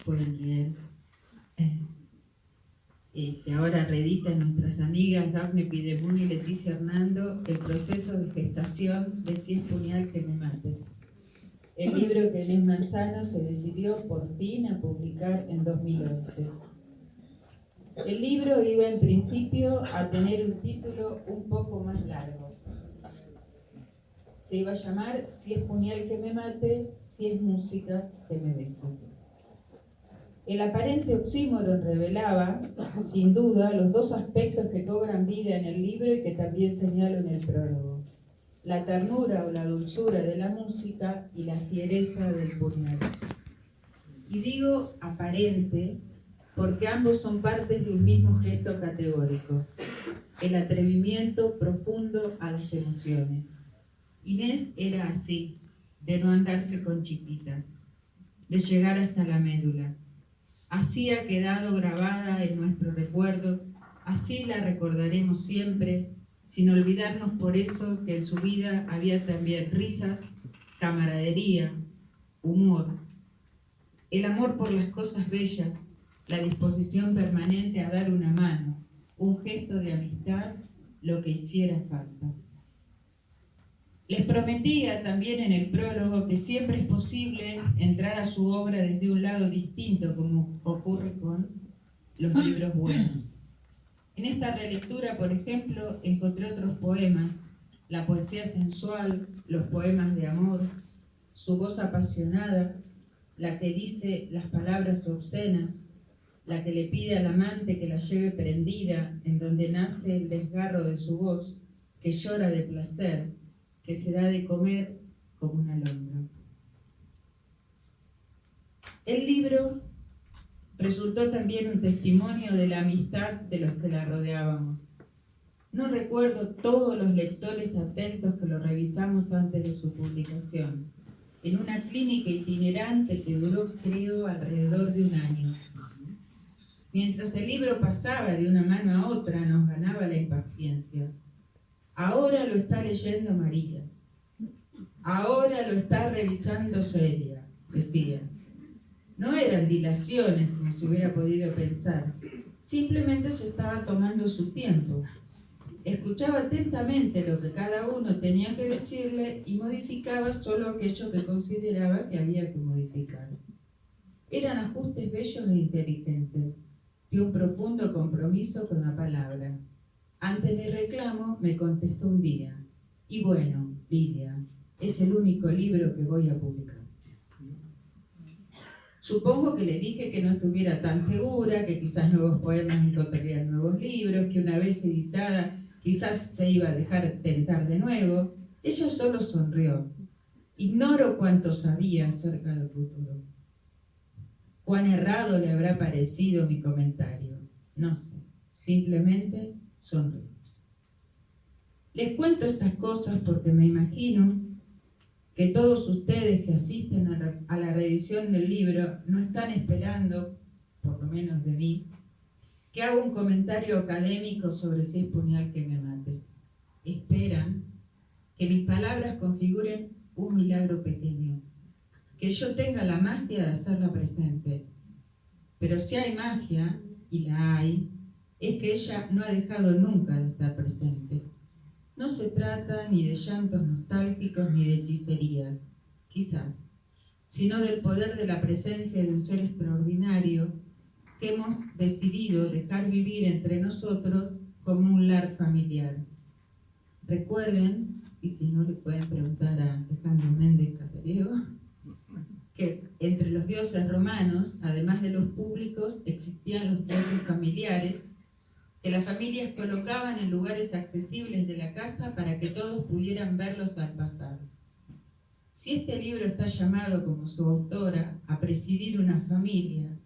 pueden leer. Que ahora reeditan nuestras amigas Dafne Pidemún y Leticia Hernando, El proceso de gestación de Si es puñal que me mate. El libro que Inés Manzano se decidió por fin a publicar en 2011. El libro iba en principio a tener un título un poco más largo. Se iba a llamar Si es puñal que me mate, si es música que me bese. El aparente oxímoron revelaba, sin duda, los dos aspectos que cobran vida en el libro y que también señalo en el prólogo: la ternura o la dulzura de la música y la fiereza del puñal. Y digo aparente porque ambos son partes de un mismo gesto categórico: el atrevimiento profundo a las emociones. Inés era así, de no andarse con chiquitas, de llegar hasta la médula. Así ha quedado grabada en nuestro recuerdo, así la recordaremos siempre, sin olvidarnos por eso que en su vida había también risas, camaradería, humor, el amor por las cosas bellas, la disposición permanente a dar una mano, un gesto de amistad, lo que hiciera falta. Les prometía también en el prólogo que siempre es posible entrar a su obra desde un lado distinto, como ocurre con los libros buenos. En esta relectura, por ejemplo, encontré otros poemas, la poesía sensual, los poemas de amor, su voz apasionada, la que dice las palabras obscenas, la que le pide al amante que la lleve prendida, en donde nace el desgarro de su voz, que llora de placer, que se da de comer como una alondra. El libro resultó también un testimonio de la amistad de los que la rodeábamos. No recuerdo todos los lectores atentos que lo revisamos antes de su publicación, en una clínica itinerante que duró, creo, alrededor de un año. Mientras el libro pasaba de una mano a otra, nos ganaba la impaciencia. Ahora lo está leyendo María. Ahora lo está revisando Celia, decía. No eran dilaciones, como se hubiera podido pensar. Simplemente se estaba tomando su tiempo. Escuchaba atentamente lo que cada uno tenía que decirle y modificaba solo aquello que consideraba que había que modificar. Eran ajustes bellos e inteligentes, de un profundo compromiso con la palabra. Ante mi reclamo me contestó un día: y bueno, Lidia, es el único libro que voy a publicar. Supongo que le dije que no estuviera tan segura, que quizás nuevos poemas encontrarían nuevos libros, que una vez editada quizás se iba a dejar tentar de nuevo. Ella solo sonrió. Ignoro cuánto sabía acerca del futuro. Cuán errado le habrá parecido mi comentario. No sé, simplemente sonrió. Les cuento estas cosas porque me imagino que todos ustedes que asisten a la reedición del libro no están esperando, por lo menos de mí, que haga un comentario académico sobre si es puñal que me mate. Esperan que mis palabras configuren un milagro pequeño, que yo tenga la magia de hacerla presente. Pero si hay magia, y la hay, es que ella no ha dejado nunca de estar presente. No se trata ni de llantos nostálgicos ni de hechicerías, quizás, sino del poder de la presencia de un ser extraordinario que hemos decidido dejar vivir entre nosotros como un lar familiar. Recuerden, y si no le pueden preguntar a Alejandro Méndez Catereo, que entre los dioses romanos, además de los públicos, existían los dioses familiares, que las familias colocaban en lugares accesibles de la casa para que todos pudieran verlos al pasar. Si este libro está llamado, como su autora, a presidir una familia,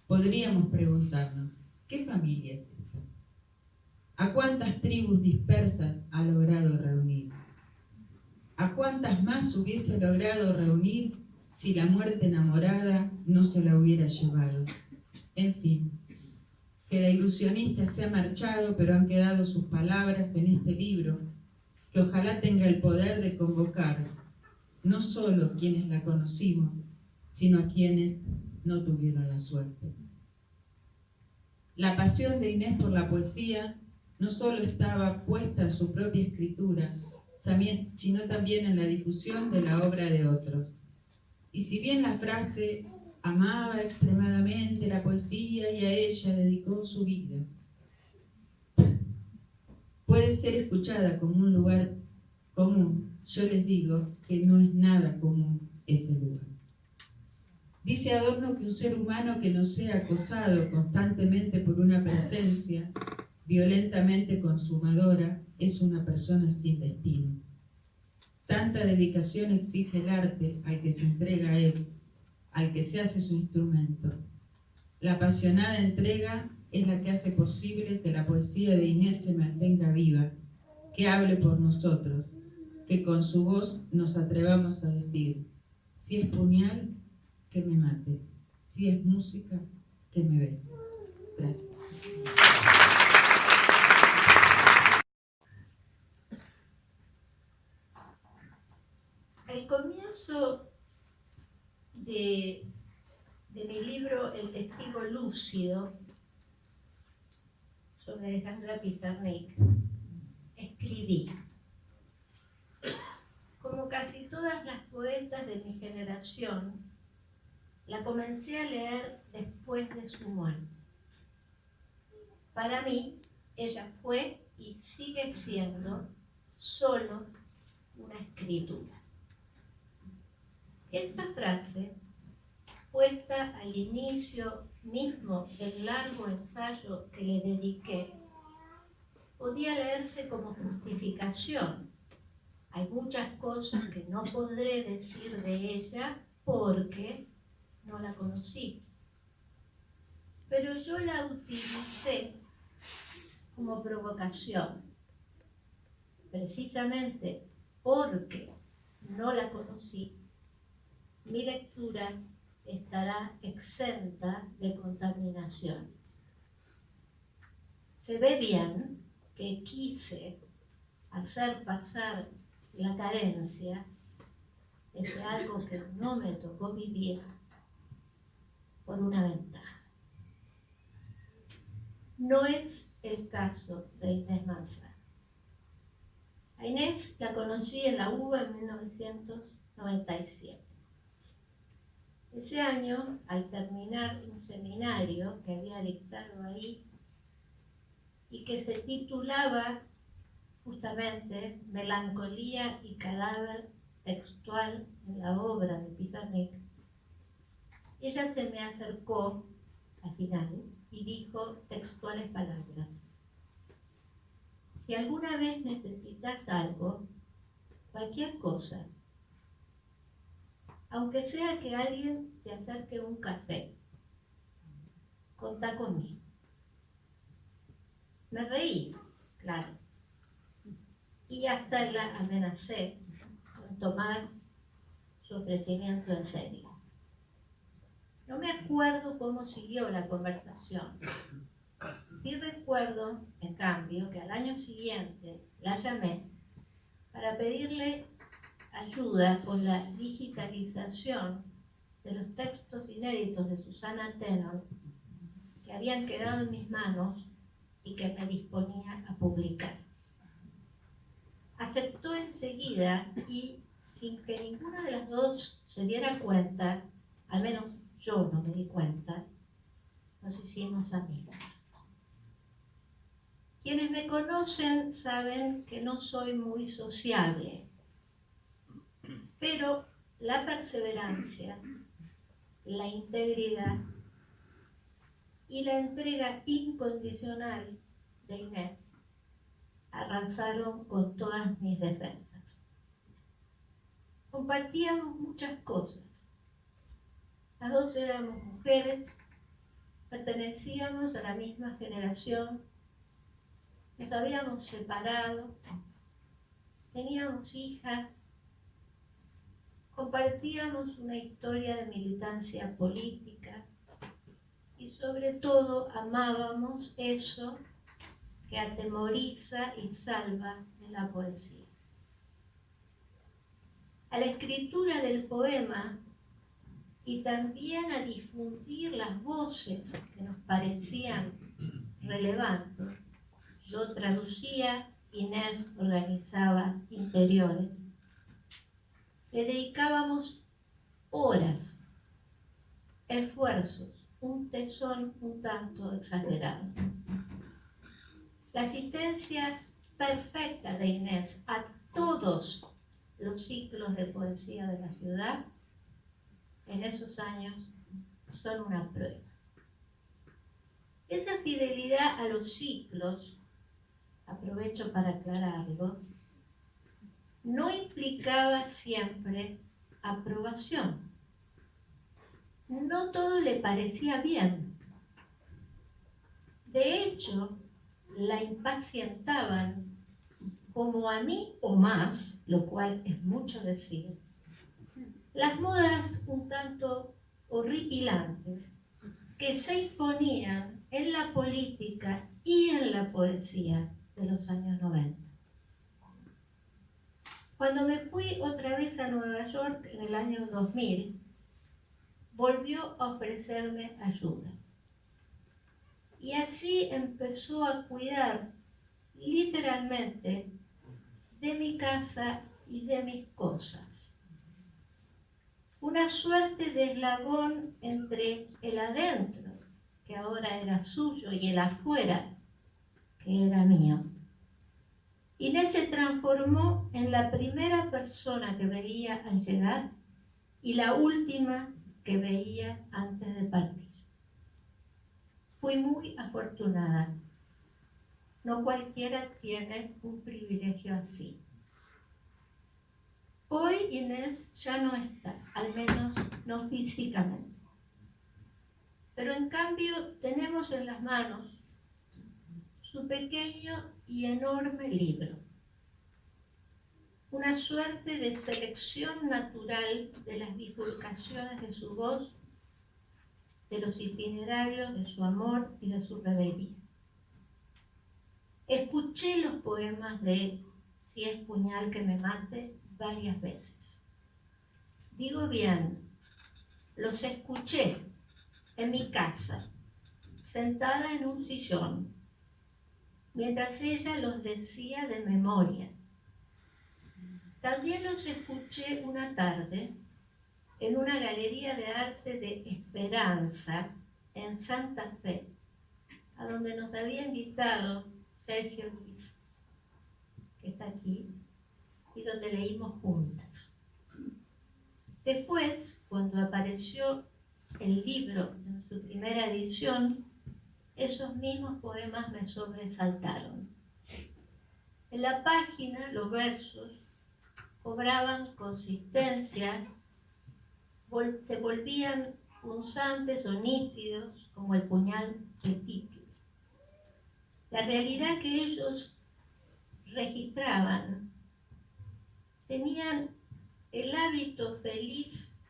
podríamos preguntarnos: ¿qué familia es esta? ¿A cuántas tribus dispersas ha logrado reunir? ¿A cuántas más hubiese logrado reunir si la muerte enamorada no se la hubiera llevado? En fin, que la ilusionista se ha marchado, pero han quedado sus palabras en este libro, que ojalá tenga el poder de convocar no solo a quienes la conocimos, sino a quienes no tuvieron la suerte. La pasión de Inés por la poesía no solo estaba puesta en su propia escritura, sino también en la difusión de la obra de otros. Y si bien la frase amaba extremadamente la poesía y a ella dedicó su vida, puede ser escuchada como un lugar común, yo les digo que no es nada común ese lugar. Dice Adorno que un ser humano que no sea acosado constantemente por una presencia violentamente consumadora es una persona sin destino. Tanta dedicación exige el arte al que se entrega a él, al que se hace su instrumento. La apasionada entrega es la que hace posible que la poesía de Inés se mantenga viva, que hable por nosotros, que con su voz nos atrevamos a decir: si es puñal, que me mate; si es música, que me bese. Gracias. El comienzo de mi libro El testigo lúcido, sobre Alejandra Pizarnik, escribí: como casi todas las poetas de mi generación, la comencé a leer después de su muerte. Para mí, ella fue y sigue siendo solo una escritura. Esta frase, puesta al inicio mismo del largo ensayo que le dediqué, podía leerse como justificación. Hay muchas cosas que no podré decir de ella porque no la conocí. Pero yo la utilicé como provocación. Precisamente porque no la conocí, mi lectura estará exenta de contaminaciones. Se ve bien que quise hacer pasar la carencia, ese algo que no me tocó vivir, por una ventaja. No es el caso de Inés Manzano. A Inés la conocí en la UBA en 1997. Ese año, al terminar un seminario que había dictado ahí y que se titulaba justamente Melancolía y cadáver textual en la obra de Pizarnik, ella se me acercó al final y dijo textuales palabras: si alguna vez necesitas algo, cualquier cosa, aunque sea que alguien te acerque un café, contá conmigo. Me reí, claro, y hasta la amenacé con tomar su ofrecimiento en serio. No me acuerdo cómo siguió la conversación. Sí recuerdo, en cambio, que al año siguiente la llamé para pedirle ayuda con la digitalización de los textos inéditos de Susana Tenor que habían quedado en mis manos y que me disponía a publicar. Aceptó enseguida y, sin que ninguna de las dos se diera cuenta, al menos yo no me di cuenta, nos hicimos amigas. Quienes me conocen saben que no soy muy sociable, pero la perseverancia, la integridad y la entrega incondicional de Inés arrasaron con todas mis defensas. Compartíamos muchas cosas. Las dos éramos mujeres, pertenecíamos a la misma generación, nos habíamos separado, teníamos hijas, compartíamos una historia de militancia política y sobre todo amábamos eso que atemoriza y salva en la poesía. A la escritura del poema y también a difundir las voces que nos parecían relevantes. Yo traducía, Inés organizaba interiores. Le dedicábamos horas, esfuerzos, un tesón un tanto exagerado. La asistencia perfecta de Inés a todos los ciclos de poesía de la ciudad en esos años son una prueba. Esa fidelidad a los ciclos, aprovecho para aclararlo, no implicaba siempre aprobación. No todo le parecía bien. De hecho, la impacientaban como a mí o más, lo cual es mucho decir, las modas un tanto horripilantes que se imponían en la política y en la poesía de los años 90. Cuando me fui otra vez a Nueva York en el año 2000, volvió a ofrecerme ayuda. Y así empezó a cuidar literalmente de mi casa y de mis cosas. Una suerte de eslabón entre el adentro, que ahora era suyo, y el afuera, que era mío. Inés se transformó en la primera persona que veía al llegar y la última que veía antes de partir. Fui muy afortunada. No cualquiera tiene un privilegio así. Hoy Inés ya no está, al menos no físicamente. Pero en cambio tenemos en las manos su pequeño y enorme libro. Una suerte de selección natural de las bifurcaciones de su voz, de los itinerarios de su amor y de su rebeldía. Escuché los poemas de Si es puñal que me mate varias veces. Digo bien, los escuché en mi casa, sentada en un sillón, mientras ella los decía de memoria. También los escuché una tarde en una galería de arte de Esperanza en Santa Fe, a donde nos había invitado Sergio Luis, que está aquí, y donde leímos juntas. Después, cuando apareció el libro en su primera edición, esos mismos poemas me sobresaltaron. En la página, los versos cobraban consistencia, se volvían punzantes o nítidos como el puñal del título. La realidad que ellos registraban tenían el hábito feliz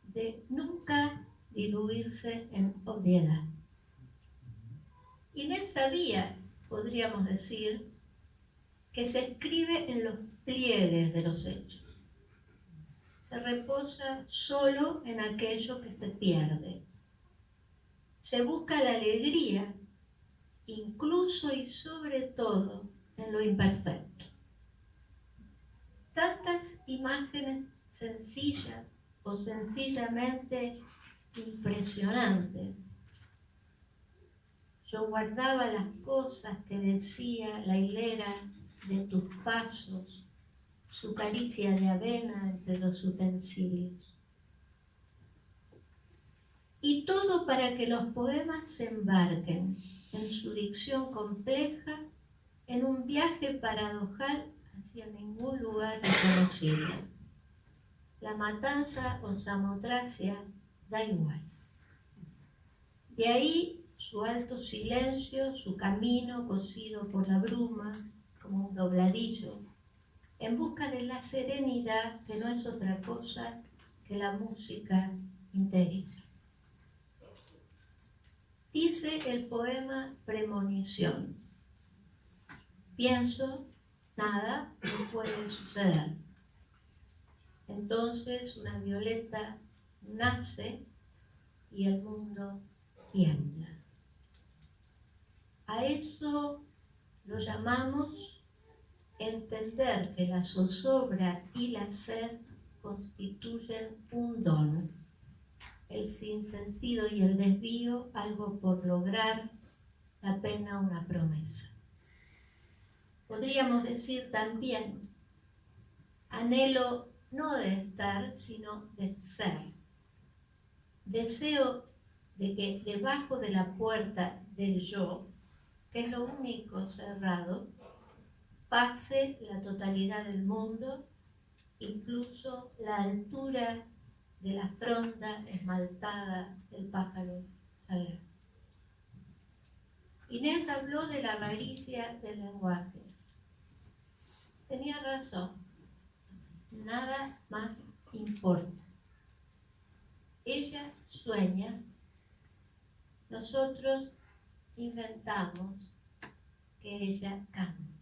de nunca diluirse en obviedad. Inés sabía, podríamos decir, que se escribe en los pliegues de los hechos. Se reposa solo en aquello que se pierde. Se busca la alegría, incluso y sobre todo, en lo imperfecto. Tantas imágenes sencillas o sencillamente impresionantes. Yo guardaba las cosas que decía la hilera de tus pasos, su caricia de avena entre los utensilios. Y todo para que los poemas se embarquen en su dicción compleja en un viaje paradojal hacia ningún lugar reconocible. La matanza o Samotracia da igual. De ahí su alto silencio, su camino cosido por la bruma, como un dobladillo, en busca de la serenidad que no es otra cosa que la música interior. Dice el poema Premonición. Pienso, nada no puede suceder. Entonces una violeta nace y el mundo tiembla. A eso lo llamamos entender que la zozobra y la sed constituyen un don, el sinsentido y el desvío algo por lograr, la pena una promesa. Podríamos decir también anhelo no de estar, sino de ser. Deseo de que debajo de la puerta del yo, que es lo único cerrado, pase la totalidad del mundo, incluso la altura de la fronda esmaltada del pájaro sagrado. Inés habló de la avaricia del lenguaje. Tenía razón, nada más importa. Ella sueña, nosotros inventamos que ella canta.